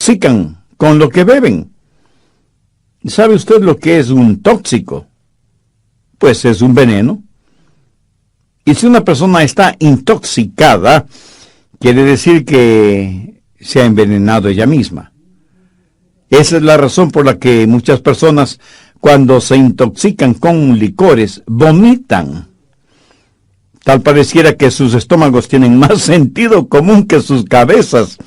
intoxican con lo que beben. ¿Sabe usted lo que es un tóxico? Pues es un veneno. Y si una persona está intoxicada, quiere decir que se ha envenenado ella misma. Esa es la razón por la que muchas personas, cuando se intoxican con licores, vomitan. Tal pareciera que sus estómagos tienen más sentido común que sus cabezas.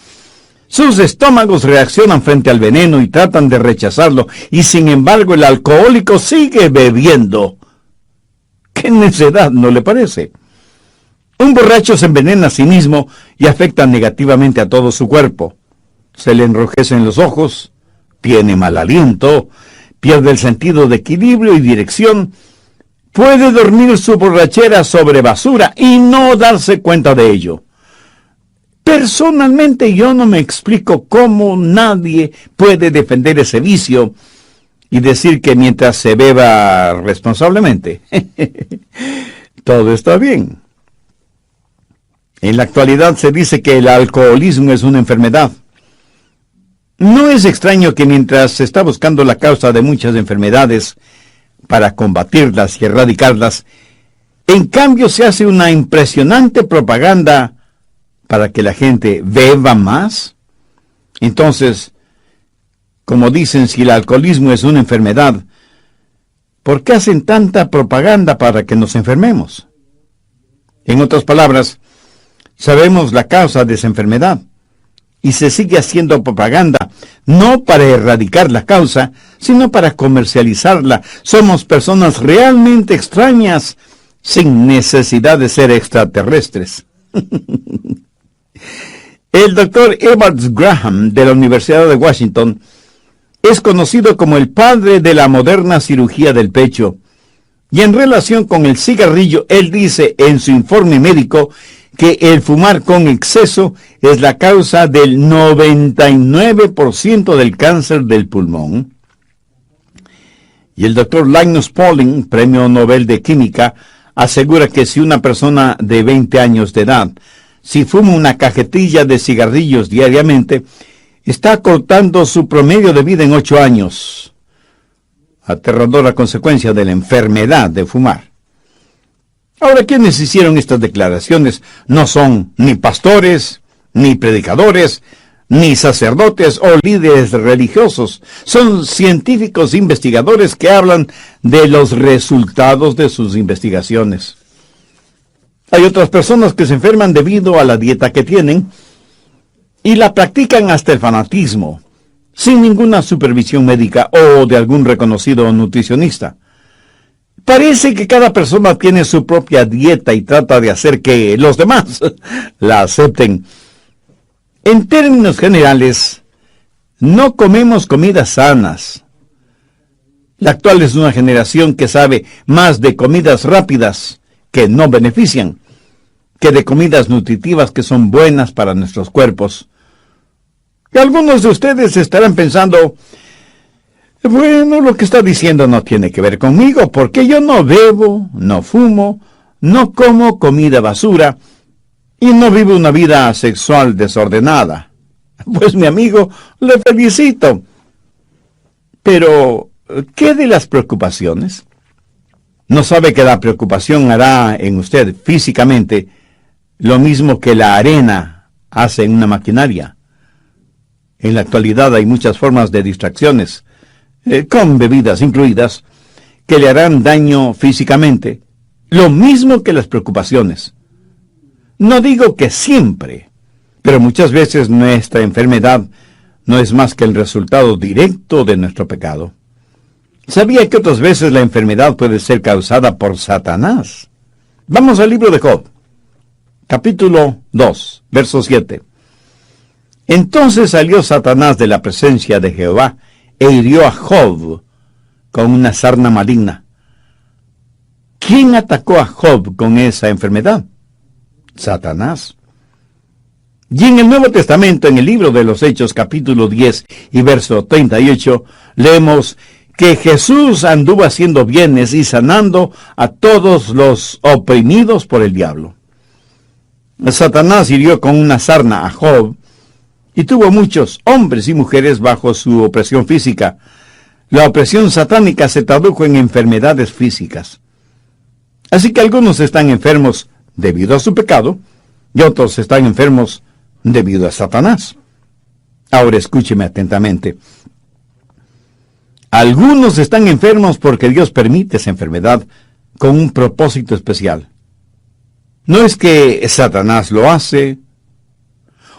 Sus estómagos reaccionan frente al veneno y tratan de rechazarlo, y sin embargo el alcohólico sigue bebiendo. ¡Qué necedad!, ¿no le parece? Un borracho se envenena a sí mismo y afecta negativamente a todo su cuerpo. Se le enrojecen los ojos, tiene mal aliento, pierde el sentido de equilibrio y dirección, puede dormir su borrachera sobre basura y no darse cuenta de ello. Personalmente yo no me explico cómo nadie puede defender ese vicio y decir que mientras se beba responsablemente, todo está bien. En la actualidad se dice que el alcoholismo es una enfermedad. No es extraño que mientras se está buscando la causa de muchas enfermedades para combatirlas y erradicarlas, en cambio se hace una impresionante propaganda para que la gente beba más. Entonces, como dicen, si el alcoholismo es una enfermedad, ¿por qué hacen tanta propaganda para que nos enfermemos? En otras palabras, sabemos la causa de esa enfermedad y se sigue haciendo propaganda, no para erradicar la causa, sino para comercializarla. Somos personas realmente extrañas, sin necesidad de ser extraterrestres. El doctor Edwards Graham, de la Universidad de Washington, es conocido como el padre de la moderna cirugía del pecho. Y en relación con el cigarrillo, él dice en su informe médico que el fumar con exceso es la causa del 99% del cáncer del pulmón. Y el doctor Linus Pauling, premio Nobel de Química, asegura que si una persona de 20 años de edad, si fuma una cajetilla de cigarrillos diariamente, está cortando su promedio de vida en 8 años. Aterradora consecuencia de la enfermedad de fumar. Ahora, quienes hicieron estas declaraciones no son ni pastores, ni predicadores, ni sacerdotes o líderes religiosos. Son científicos investigadores que hablan de los resultados de sus investigaciones. Hay otras personas que se enferman debido a la dieta que tienen y la practican hasta el fanatismo, sin ninguna supervisión médica o de algún reconocido nutricionista. Parece que cada persona tiene su propia dieta y trata de hacer que los demás la acepten. En términos generales, no comemos comidas sanas. La actual es una generación que sabe más de comidas rápidas que no benefician, que de comidas nutritivas que son buenas para nuestros cuerpos. Y algunos de ustedes estarán pensando, bueno, lo que está diciendo no tiene que ver conmigo, porque yo no bebo, no fumo, no como comida basura y no vivo una vida sexual desordenada. Pues mi amigo, le felicito. Pero, ¿qué de las preocupaciones? ¿No sabe que la preocupación hará en usted físicamente lo mismo que la arena hace en una maquinaria? En la actualidad hay muchas formas de distracciones, con bebidas incluidas, que le harán daño físicamente, lo mismo que las preocupaciones. No digo que siempre, pero muchas veces nuestra enfermedad no es más que el resultado directo de nuestro pecado. ¿Sabía que otras veces la enfermedad puede ser causada por Satanás? Vamos al libro de Job, capítulo 2, verso 7. Entonces salió Satanás de la presencia de Jehová e hirió a Job con una sarna maligna. ¿Quién atacó a Job con esa enfermedad? Satanás. Y en el Nuevo Testamento, en el libro de los Hechos, capítulo 10 y verso 38, leemos que Jesús anduvo haciendo bienes y sanando a todos los oprimidos por el diablo. Satanás hirió con una sarna a Job, y tuvo muchos hombres y mujeres bajo su opresión física. La opresión satánica se tradujo en enfermedades físicas. Así que algunos están enfermos debido a su pecado y otros están enfermos debido a Satanás. Ahora escúcheme atentamente. Algunos están enfermos porque Dios permite esa enfermedad con un propósito especial. No es que Satanás lo hace,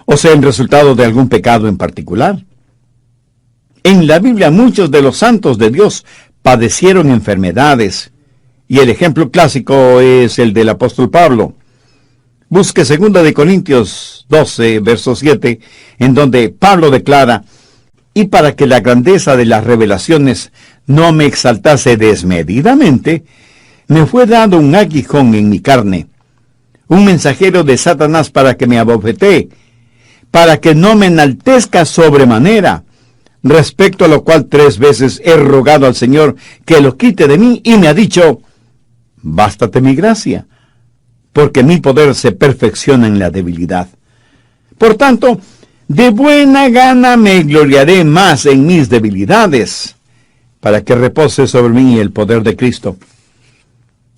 o sea, el resultado de algún pecado en particular. En la Biblia muchos de los santos de Dios padecieron enfermedades, y el ejemplo clásico es el del apóstol Pablo. Busque 2 Corintios 12, verso 7, en donde Pablo declara: y para que la grandeza de las revelaciones no me exaltase desmedidamente, me fue dado un aguijón en mi carne, un mensajero de Satanás para que me abofetee, para que no me enaltezca sobremanera, respecto a lo cual 3 veces he rogado al Señor que lo quite de mí, y me ha dicho: bástate mi gracia, porque mi poder se perfecciona en la debilidad. Por tanto, de buena gana me gloriaré más en mis debilidades, para que repose sobre mí el poder de Cristo.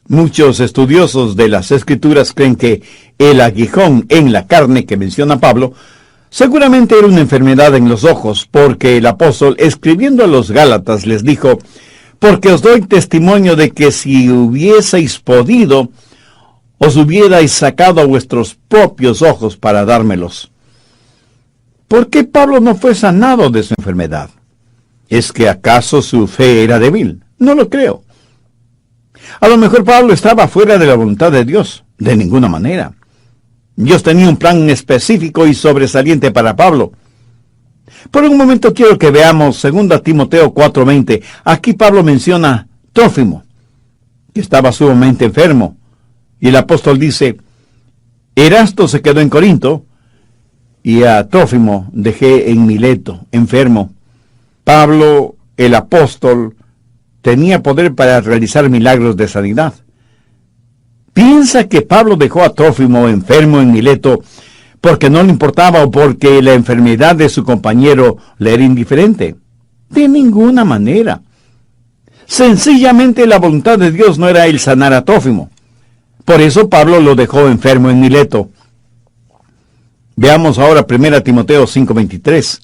Muchos estudiosos de las Escrituras creen que el aguijón en la carne que menciona Pablo seguramente era una enfermedad en los ojos, porque el apóstol, escribiendo a los Gálatas, les dijo: porque os doy testimonio de que si hubieseis podido, os hubierais sacado a vuestros propios ojos para dármelos. ¿Por qué Pablo no fue sanado de su enfermedad? ¿Es que acaso su fe era débil? No lo creo. A lo mejor Pablo estaba fuera de la voluntad de Dios. De ninguna manera. Dios tenía un plan específico y sobresaliente para Pablo. Por un momento quiero que veamos 2 Timoteo 4:20. Aquí Pablo menciona a Trófimo, que estaba sumamente enfermo. Y el apóstol dice: Erasto se quedó en Corinto, y a Trófimo dejé en Mileto, enfermo. Pablo, el apóstol, tenía poder para realizar milagros de sanidad. ¿Piensa que Pablo dejó a Trófimo enfermo en Mileto porque no le importaba o porque la enfermedad de su compañero le era indiferente? De ninguna manera. Sencillamente la voluntad de Dios no era el sanar a Trófimo. Por eso Pablo lo dejó enfermo en Mileto. Veamos ahora 1 Timoteo 5:23.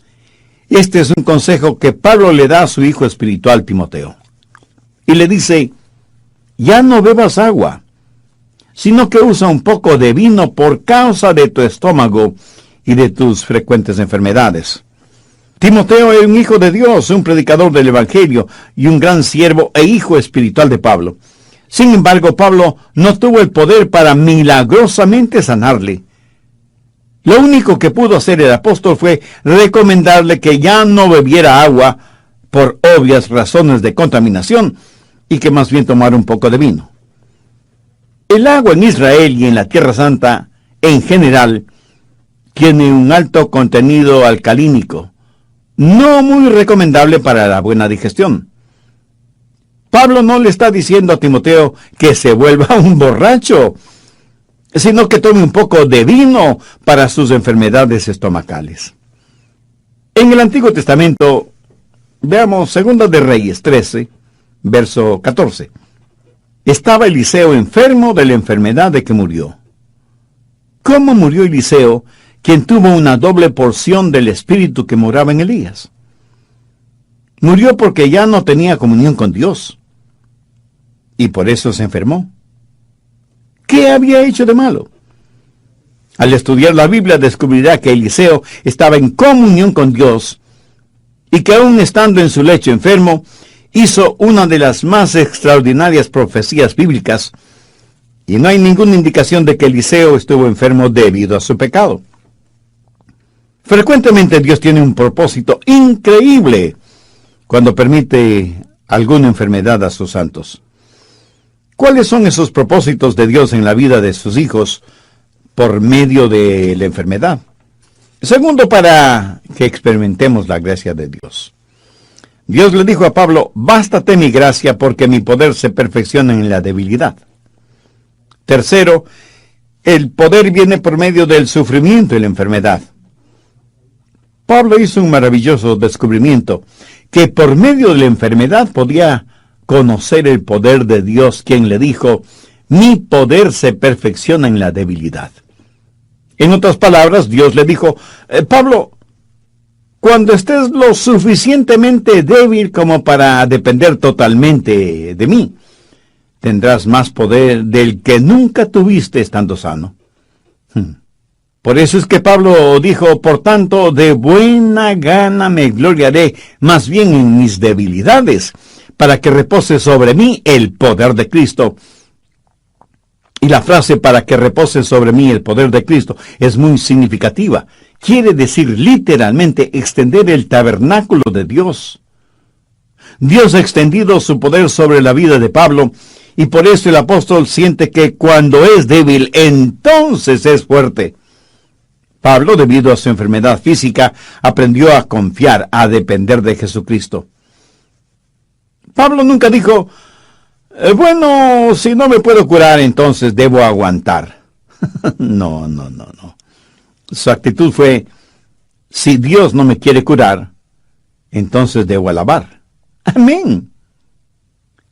Este es un consejo que Pablo le da a su hijo espiritual Timoteo. Y le dice: ya no bebas agua, sino que usa un poco de vino por causa de tu estómago y de tus frecuentes enfermedades. Timoteo es un hijo de Dios, un predicador del Evangelio y un gran siervo e hijo espiritual de Pablo. Sin embargo, Pablo no tuvo el poder para milagrosamente sanarle. Lo único que pudo hacer el apóstol fue recomendarle que ya no bebiera agua por obvias razones de contaminación y que más bien tomara un poco de vino. El agua en Israel y en la Tierra Santa, en general, tiene un alto contenido alcalínico, no muy recomendable para la buena digestión. Pablo no le está diciendo a Timoteo que se vuelva un borracho, sino que tome un poco de vino para sus enfermedades estomacales. En el Antiguo Testamento, veamos 2 de Reyes 13, verso 14. Estaba Eliseo enfermo de la enfermedad de que murió. ¿Cómo murió Eliseo, quien tuvo una doble porción del espíritu que moraba en Elías? Murió porque ya no tenía comunión con Dios, y por eso se enfermó. ¿Qué había hecho de malo? Al estudiar la Biblia descubrirá que Eliseo estaba en comunión con Dios y que aún estando en su lecho enfermo, hizo una de las más extraordinarias profecías bíblicas, y no hay ninguna indicación de que Eliseo estuvo enfermo debido a su pecado. Frecuentemente Dios tiene un propósito increíble cuando permite alguna enfermedad a sus santos. ¿Cuáles son esos propósitos de Dios en la vida de sus hijos por medio de la enfermedad? Segundo, para que experimentemos la gracia de Dios. Dios le dijo a Pablo: bástate mi gracia porque mi poder se perfecciona en la debilidad. Tercero, el poder viene por medio del sufrimiento y la enfermedad. Pablo hizo un maravilloso descubrimiento, que por medio de la enfermedad podía conocer el poder de Dios, quien le dijo: mi poder se perfecciona en la debilidad. En otras palabras, Dios le dijo: Pablo, cuando estés lo suficientemente débil como para depender totalmente de mí, tendrás más poder del que nunca tuviste estando sano. Por eso es que Pablo dijo: por tanto, de buena gana me gloriaré más bien en mis debilidades, para que repose sobre mí el poder de Cristo. Y la frase "para que repose sobre mí el poder de Cristo" es muy significativa. Quiere decir literalmente extender el tabernáculo de Dios. Dios ha extendido su poder sobre la vida de Pablo, y por eso el apóstol siente que cuando es débil, entonces es fuerte. Pablo, debido a su enfermedad física, aprendió a confiar, a depender de Jesucristo. Pablo nunca dijo: bueno, si no me puedo curar, entonces debo aguantar. No. Su actitud fue: si Dios no me quiere curar, entonces debo alabar. Amén.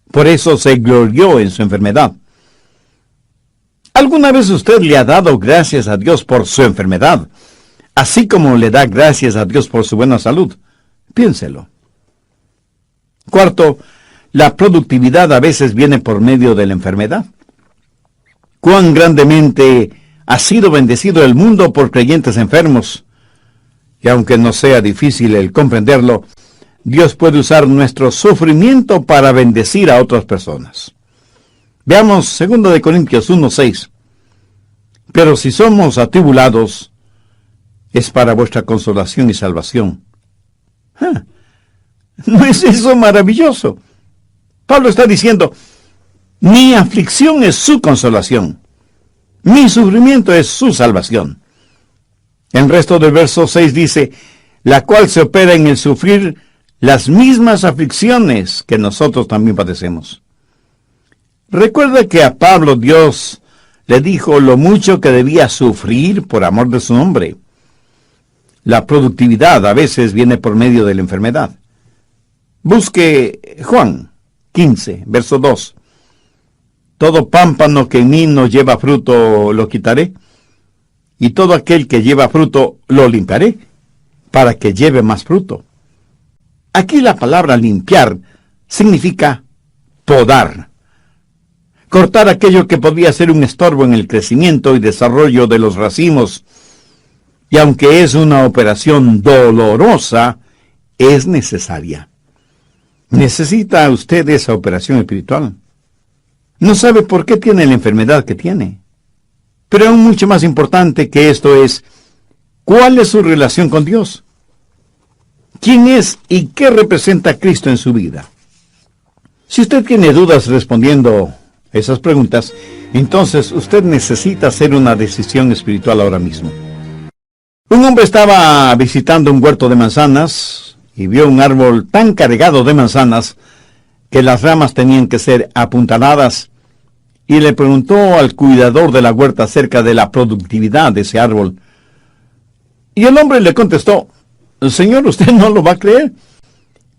Por eso se glorió en su enfermedad. ¿Alguna vez usted le ha dado gracias a Dios por su enfermedad, así como le da gracias a Dios por su buena salud? Piénselo. Cuarto, la productividad a veces viene por medio de la enfermedad. Cuán grandemente ha sido bendecido el mundo por creyentes enfermos. Y aunque no sea difícil el comprenderlo, Dios puede usar nuestro sufrimiento para bendecir a otras personas. Veamos 2 Corintios 1:6. Pero si somos atribulados, es para vuestra consolación y salvación. ¿No es eso maravilloso? Pablo está diciendo: mi aflicción es su consolación, mi sufrimiento es su salvación. El resto del verso 6 dice: la cual se opera en el sufrir las mismas aflicciones que nosotros también padecemos. Recuerda que a Pablo Dios le dijo lo mucho que debía sufrir por amor de su nombre. La productividad a veces viene por medio de la enfermedad. Busque Juan 15, verso 2. Todo pámpano que en mí no lleva fruto lo quitaré, y todo aquel que lleva fruto lo limpiaré, para que lleve más fruto. Aquí la palabra limpiar significa podar. Cortar aquello que podría ser un estorbo en el crecimiento y desarrollo de los racimos. Y aunque es una operación dolorosa, es necesaria. ¿Necesita usted esa operación espiritual? No sabe por qué tiene la enfermedad que tiene. Pero aún mucho más importante que esto es: ¿cuál es su relación con Dios? ¿Quién es y qué representa Cristo en su vida? Si usted tiene dudas respondiendo esas preguntas, entonces usted necesita hacer una decisión espiritual ahora mismo. Un hombre estaba visitando un huerto de manzanas y vio un árbol tan cargado de manzanas que las ramas tenían que ser apuntaladas, y le preguntó al cuidador de la huerta acerca de la productividad de ese árbol. Y el hombre le contestó: Señor, usted no lo va a creer,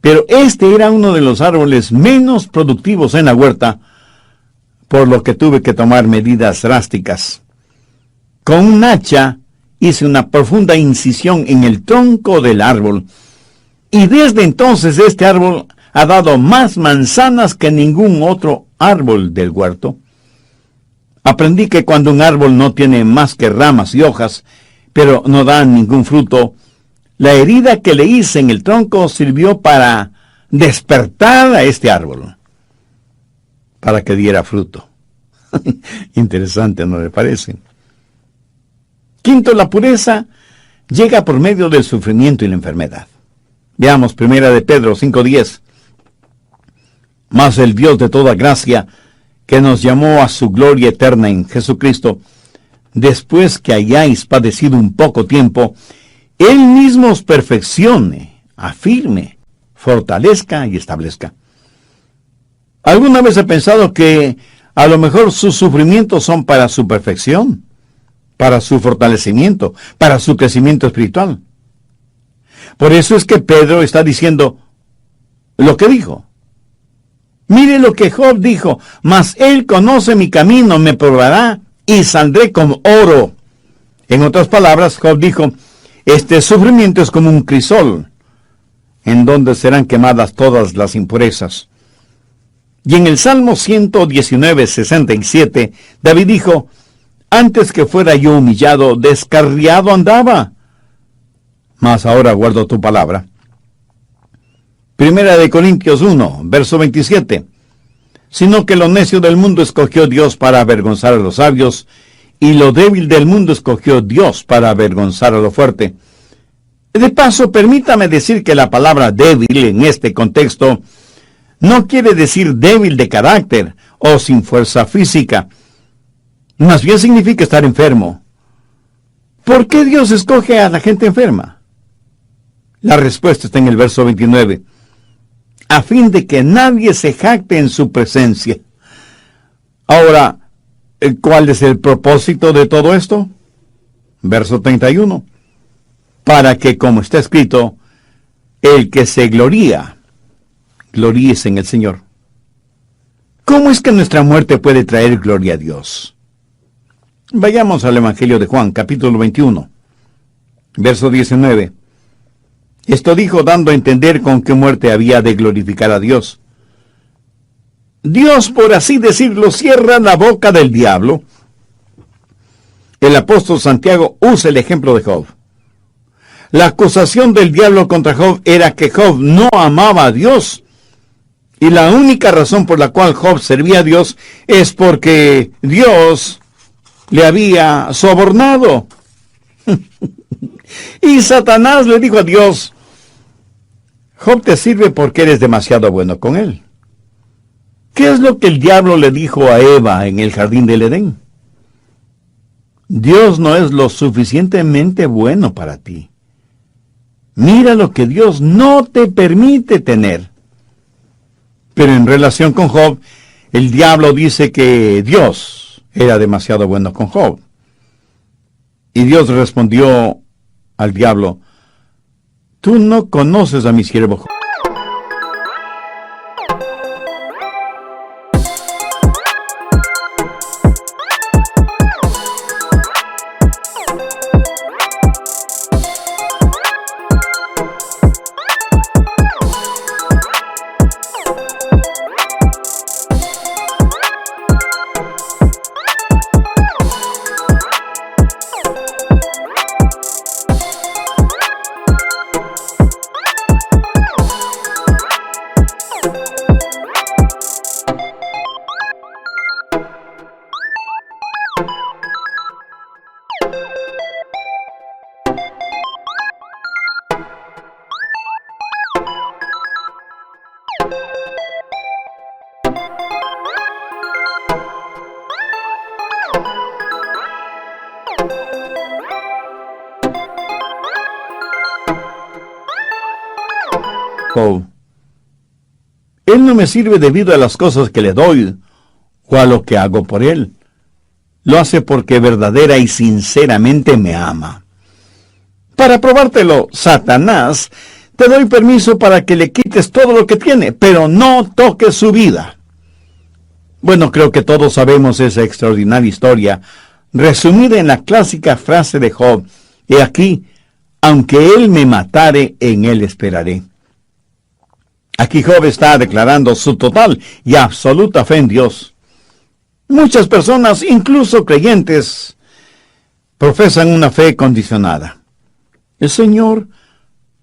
pero este era uno de los árboles menos productivos en la huerta, por lo que tuve que tomar medidas drásticas. Con un hacha hice una profunda incisión en el tronco del árbol, y desde entonces este árbol ha dado más manzanas que ningún otro árbol del huerto. Aprendí que cuando un árbol no tiene más que ramas y hojas, pero no da ningún fruto, la herida que le hice en el tronco sirvió para despertar a este árbol, para que diera fruto. Interesante, ¿no le parece? Quinto, la pureza llega por medio del sufrimiento y la enfermedad. Veamos 1 de Pedro 5:10. Mas el Dios de toda gracia, que nos llamó a su gloria eterna en Jesucristo, después que hayáis padecido un poco tiempo, Él mismo os perfeccione, afirme, fortalezca y establezca. ¿Alguna vez he pensado que a lo mejor sus sufrimientos son para su perfección, para su fortalecimiento, para su crecimiento espiritual? Por eso es que Pedro está diciendo lo que dijo. Mire lo que Job dijo: mas él conoce mi camino, me probará y saldré como oro. En otras palabras, Job dijo: este sufrimiento es como un crisol, en donde serán quemadas todas las impurezas. Y en el Salmo 119:67, David dijo: antes que fuera yo humillado, descarriado andaba, mas ahora guardo tu palabra. Primera de Corintios 1, verso 27. Sino que lo necio del mundo escogió Dios para avergonzar a los sabios, y lo débil del mundo escogió Dios para avergonzar a lo fuerte. De paso, permítame decir que la palabra débil en este contexto no quiere decir débil de carácter o sin fuerza física. Más bien significa estar enfermo. ¿Por qué Dios escoge a la gente enferma? La respuesta está en el verso 29. A fin de que nadie se jacte en su presencia. Ahora, ¿cuál es el propósito de todo esto? Verso 31. Para que, como está escrito, el que se gloríe en el Señor. ¿Cómo es que nuestra muerte puede traer gloria a Dios? Vayamos al Evangelio de Juan, capítulo 21, verso 19. Esto dijo dando a entender con qué muerte había de glorificar a Dios. Dios, por así decirlo, cierra la boca del diablo. El apóstol Santiago usa el ejemplo de Job. La acusación del diablo contra Job era que Job no amaba a Dios. Y la única razón por la cual Job servía a Dios es porque Dios le había sobornado. Y Satanás le dijo a Dios: Job te sirve porque eres demasiado bueno con él. ¿Qué es lo que el diablo le dijo a Eva en el jardín del Edén? Dios no es lo suficientemente bueno para ti. Mira lo que Dios no te permite tener. Pero en relación con Job, el diablo dice que Dios era demasiado bueno con Job. Y Dios respondió al diablo: tú no conoces a mi siervo Job. Job: él no me sirve debido a las cosas que le doy o a lo que hago por él. Lo hace porque verdadera y sinceramente me ama. Para probártelo, Satanás, te doy permiso para que le quites todo lo que tiene, pero no toques su vida. Bueno, creo que todos sabemos esa extraordinaria historia, resumida en la clásica frase de Job: he aquí, aunque él me matare, en él esperaré. Aquí Job está declarando su total y absoluta fe en Dios. Muchas personas, incluso creyentes, profesan una fe condicionada. Señor,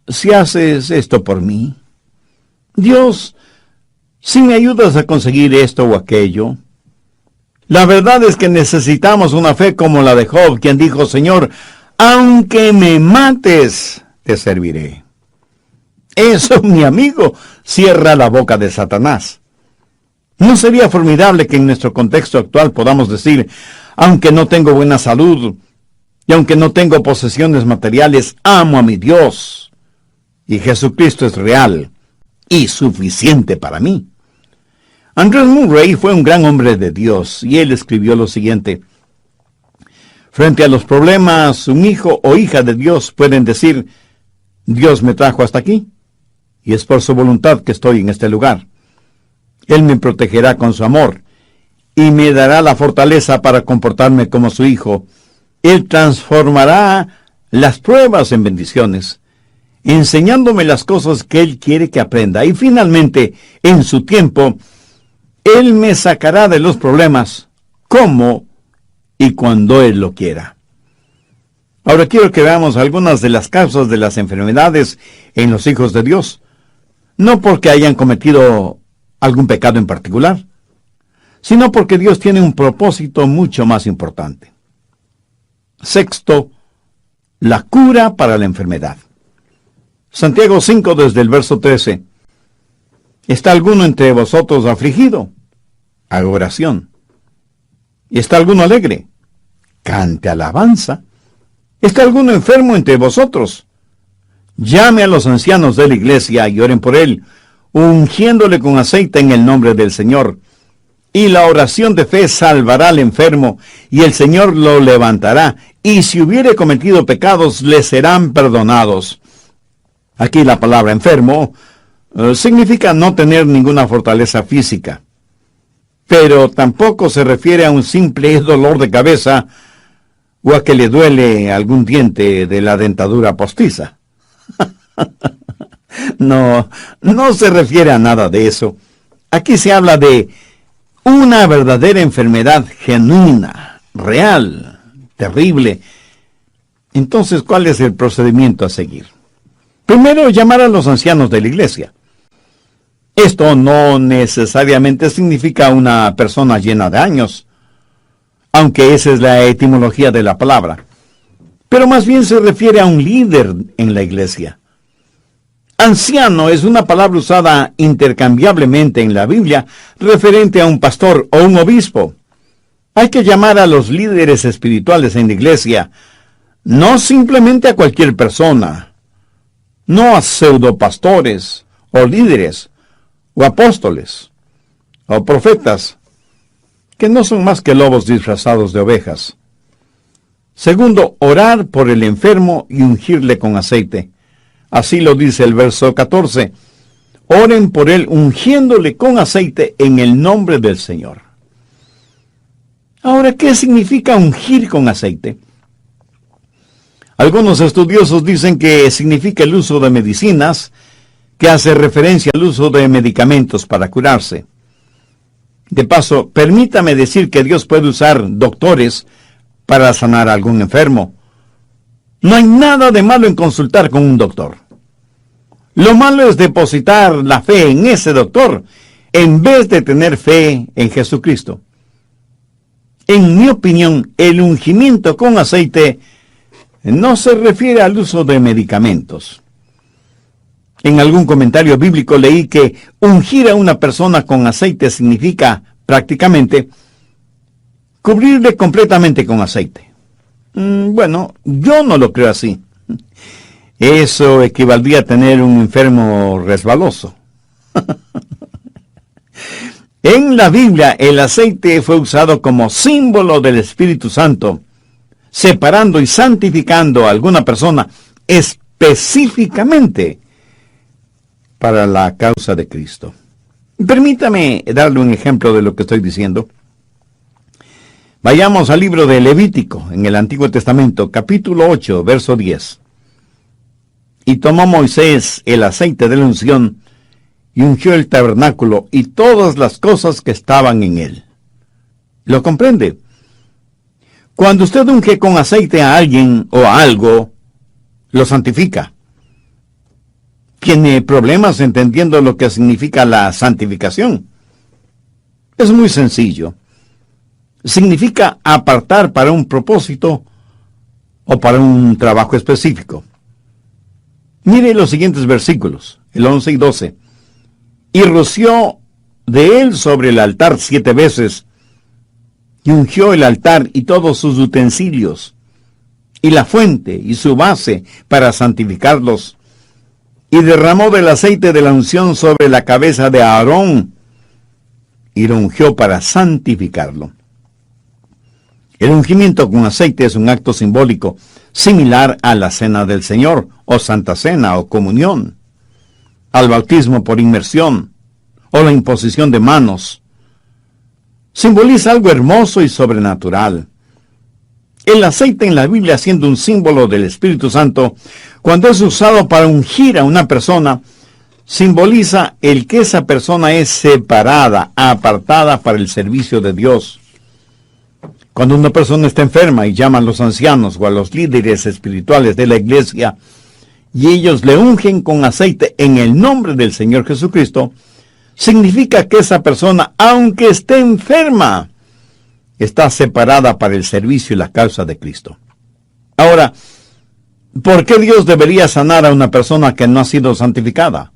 si haces esto por mí. Dios, si me ayudas a conseguir esto o aquello. La verdad es que necesitamos una fe como la de Job, quien dijo: Señor, aunque me mates, te serviré. Eso, mi amigo, cierra la boca de Satanás. ¿No sería formidable que en nuestro contexto actual podamos decir: aunque no tengo buena salud, y aunque no tengo posesiones materiales, amo a mi Dios, y Jesucristo es real y suficiente para mí? Andrew Murray fue un gran hombre de Dios, y él escribió lo siguiente: frente a los problemas, un hijo o hija de Dios pueden decir: Dios me trajo hasta aquí, y es por su voluntad que estoy en este lugar. Él me protegerá con su amor, y me dará la fortaleza para comportarme como su hijo. Él transformará las pruebas en bendiciones, enseñándome las cosas que Él quiere que aprenda. Y finalmente, en su tiempo, Él me sacará de los problemas, como y cuando Él lo quiera. Ahora quiero que veamos algunas de las causas de las enfermedades en los hijos de Dios. No porque hayan cometido algún pecado en particular, sino porque Dios tiene un propósito mucho más importante. Sexto, la cura para la enfermedad. Santiago 5, desde el verso 13. ¿Está alguno entre vosotros afligido? Haga oración. ¿Está alguno alegre? Cante alabanza. ¿Está alguno enfermo entre vosotros? Llame a los ancianos de la iglesia y oren por él, ungiéndole con aceite en el nombre del Señor. Y la oración de fe salvará al enfermo, y el Señor lo levantará, y si hubiere cometido pecados, le serán perdonados. Aquí la palabra enfermo significa no tener ninguna fortaleza física, pero tampoco se refiere a un simple dolor de cabeza o a que le duele algún diente de la dentadura postiza. No se refiere a nada de eso. Aquí se habla de una verdadera enfermedad genuina, real, terrible. Entonces, ¿cuál es el procedimiento a seguir? Primero, llamar a los ancianos de la iglesia. Esto no necesariamente significa una persona llena de años, aunque esa es la etimología de la palabra, pero más bien se refiere a un líder en la iglesia. Anciano es una palabra usada intercambiablemente en la Biblia, referente a un pastor o un obispo. Hay que llamar a los líderes espirituales en la iglesia, no simplemente a cualquier persona, no a pseudopastores o líderes, o apóstoles, o profetas, que no son más que lobos disfrazados de ovejas. Segundo, orar por el enfermo y ungirle con aceite. Así lo dice el verso 14. Oren por él ungiéndole con aceite en el nombre del Señor. Ahora, ¿qué significa ungir con aceite? Algunos estudiosos dicen que significa el uso de medicinas, que hace referencia al uso de medicamentos para curarse. De paso, permítame decir que Dios puede usar doctores para sanar a algún enfermo. No hay nada de malo en consultar con un doctor. Lo malo es depositar la fe en ese doctor en vez de tener fe en Jesucristo. En mi opinión, el ungimiento con aceite no se refiere al uso de medicamentos. En algún comentario bíblico leí que ungir a una persona con aceite significa, prácticamente, cubrirle completamente con aceite. Bueno, yo no lo creo así. Eso equivaldría a tener un enfermo resbaloso. En la Biblia, el aceite fue usado como símbolo del Espíritu Santo, separando y santificando a alguna persona específicamente para la causa de Cristo. Permítame darle un ejemplo de lo que estoy diciendo. Vayamos al libro de Levítico, en el Antiguo Testamento, capítulo 8, verso 10. Y tomó Moisés el aceite de la unción, y ungió el tabernáculo y todas las cosas que estaban en él. ¿Lo comprende? Cuando usted unge con aceite a alguien o a algo, lo santifica. ¿Tiene problemas entendiendo lo que significa la santificación? Es muy sencillo. Significa apartar para un propósito o para un trabajo específico. Mire los siguientes versículos, el 11 y 12. Y roció de él sobre el altar 7 veces, y ungió el altar y todos sus utensilios, y la fuente y su base para santificarlos, y derramó del aceite de la unción sobre la cabeza de Aarón, y lo ungió para santificarlo. El ungimiento con aceite es un acto simbólico, similar a la Cena del Señor, o Santa Cena, o Comunión, al bautismo por inmersión, o la imposición de manos. Simboliza algo hermoso y sobrenatural. El aceite en la Biblia, siendo un símbolo del Espíritu Santo, cuando es usado para ungir a una persona, simboliza el que esa persona es separada, apartada para el servicio de Dios. Cuando una persona está enferma y llama a los ancianos o a los líderes espirituales de la iglesia, y ellos le ungen con aceite en el nombre del Señor Jesucristo, significa que esa persona, aunque esté enferma, está separada para el servicio y la causa de Cristo. Ahora, ¿por qué Dios debería sanar a una persona que no ha sido santificada?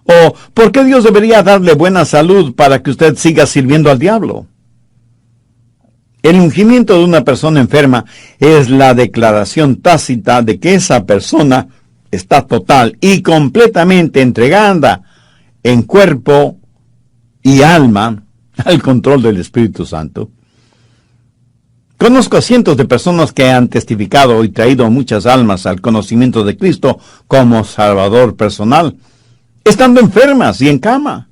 ¿O por qué Dios debería darle buena salud para que usted siga sirviendo al diablo? El ungimiento de una persona enferma es la declaración tácita de que esa persona está total y completamente entregada en cuerpo y alma al control del Espíritu Santo. Conozco a cientos de personas que han testificado y traído muchas almas al conocimiento de Cristo como Salvador personal, estando enfermas y en cama.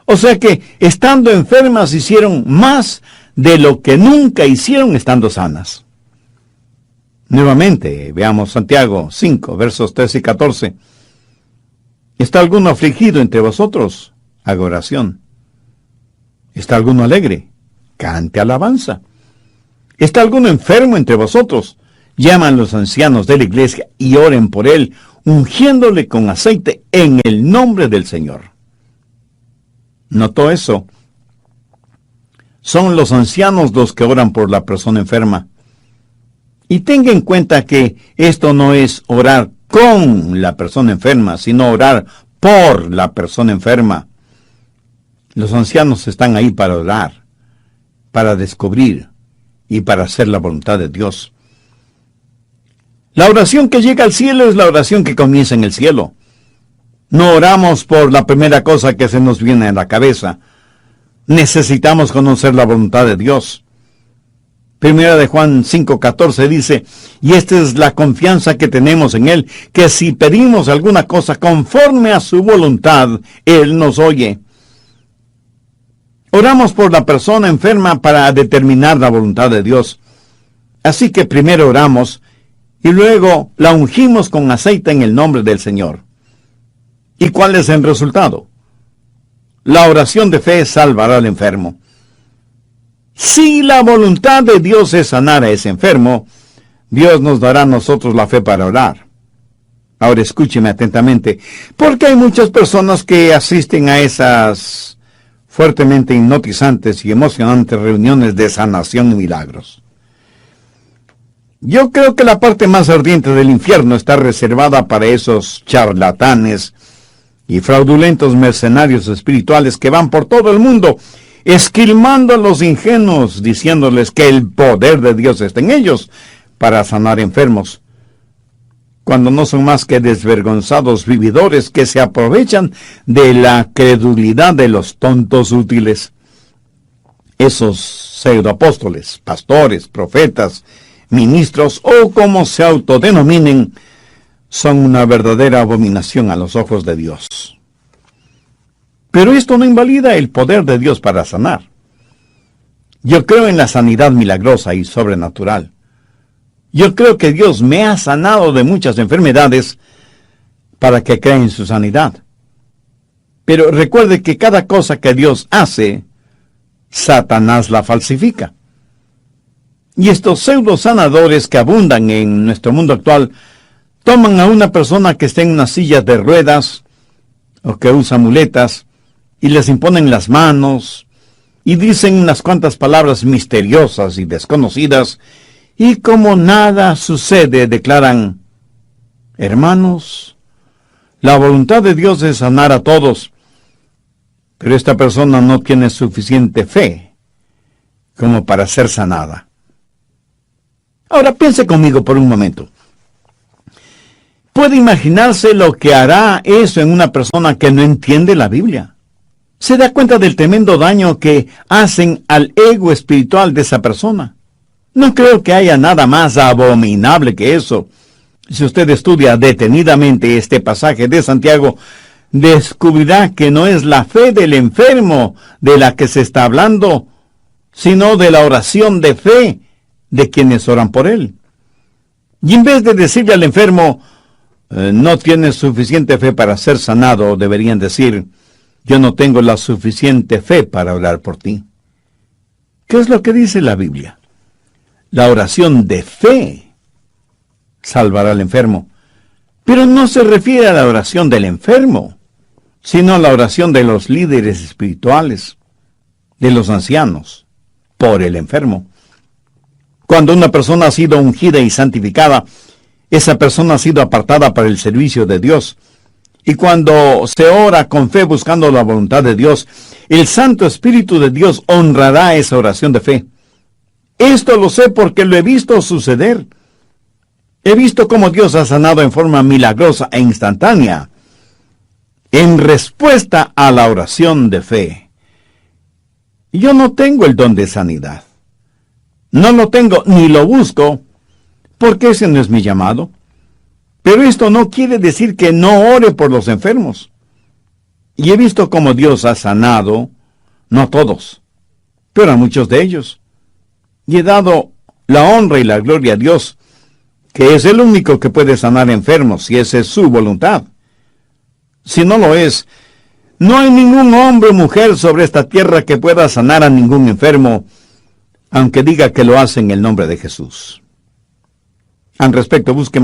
O sea que, estando enfermas, hicieron más de lo que nunca hicieron estando sanas. Nuevamente, veamos Santiago 5, versos 13 y 14. ¿Está alguno afligido entre vosotros? Haga oración. ¿Está alguno alegre? Cante alabanza. ¿Está alguno enfermo entre vosotros? Llaman los ancianos de la iglesia y oren por él, ungiéndole con aceite en el nombre del Señor. ¿Notó eso? Son los ancianos los que oran por la persona enferma. Y tenga en cuenta que esto no es orar con la persona enferma, sino orar por la persona enferma. Los ancianos están ahí para orar, para descubrir y para hacer la voluntad de Dios. La oración que llega al cielo es la oración que comienza en el cielo. No oramos por la primera cosa que se nos viene a la cabeza. Necesitamos conocer la voluntad de Dios. Primera de Juan 5:14 dice, y esta es la confianza que tenemos en Él, que si pedimos alguna cosa conforme a su voluntad, Él nos oye. Oramos por la persona enferma para determinar la voluntad de Dios. Así que primero oramos y luego la ungimos con aceite en el nombre del Señor. ¿Y cuál es el resultado? La oración de fe salvará al enfermo. Si la voluntad de Dios es sanar a ese enfermo, Dios nos dará a nosotros la fe para orar. Ahora escúcheme atentamente, porque hay muchas personas que asisten a esas fuertemente hipnotizantes y emocionantes reuniones de sanación y milagros. Yo creo que la parte más ardiente del infierno está reservada para esos charlatanes y fraudulentos mercenarios espirituales que van por todo el mundo esquilmando a los ingenuos, diciéndoles que el poder de Dios está en ellos para sanar enfermos, cuando no son más que desvergonzados vividores que se aprovechan de la credulidad de los tontos útiles. Esos pseudoapóstoles, pastores, profetas, ministros o como se autodenominen, son una verdadera abominación a los ojos de Dios. Pero esto no invalida el poder de Dios para sanar. Yo creo en la sanidad milagrosa y sobrenatural. Yo creo que Dios me ha sanado de muchas enfermedades para que crea en su sanidad. Pero recuerde que cada cosa que Dios hace, Satanás la falsifica. Y estos pseudo sanadores que abundan en nuestro mundo actual, toman a una persona que está en una silla de ruedas o que usa muletas y les imponen las manos y dicen unas cuantas palabras misteriosas y desconocidas, y como nada sucede, declaran: hermanos, la voluntad de Dios es sanar a todos, pero esta persona no tiene suficiente fe como para ser sanada. Ahora piense conmigo por un momento. ¿Puede imaginarse lo que hará eso en una persona que no entiende la Biblia? ¿Se da cuenta del tremendo daño que hacen al ego espiritual de esa persona? No creo que haya nada más abominable que eso. Si usted estudia detenidamente este pasaje de Santiago, descubrirá que no es la fe del enfermo de la que se está hablando, sino de la oración de fe de quienes oran por él. Y en vez de decirle al enfermo, no tienes suficiente fe para ser sanado, deberían decir, yo no tengo la suficiente fe para orar por ti. ¿Qué es lo que dice la Biblia? La oración de fe salvará al enfermo. Pero no se refiere a la oración del enfermo, sino a la oración de los líderes espirituales, de los ancianos, por el enfermo. Cuando una persona ha sido ungida y santificada, esa persona ha sido apartada para el servicio de Dios. Y cuando se ora con fe buscando la voluntad de Dios, el Santo Espíritu de Dios honrará esa oración de fe. Esto lo sé porque lo he visto suceder. He visto cómo Dios ha sanado en forma milagrosa e instantánea, en respuesta a la oración de fe. Yo no tengo el don de sanidad. No lo tengo ni lo busco, porque ese no es mi llamado. Pero esto no quiere decir que no ore por los enfermos. Y he visto cómo Dios ha sanado, no a todos, pero a muchos de ellos. Y he dado la honra y la gloria a Dios, que es el único que puede sanar enfermos, si esa es su voluntad. Si no lo es, no hay ningún hombre o mujer sobre esta tierra que pueda sanar a ningún enfermo, aunque diga que lo hace en el nombre de Jesús. Al respecto, busque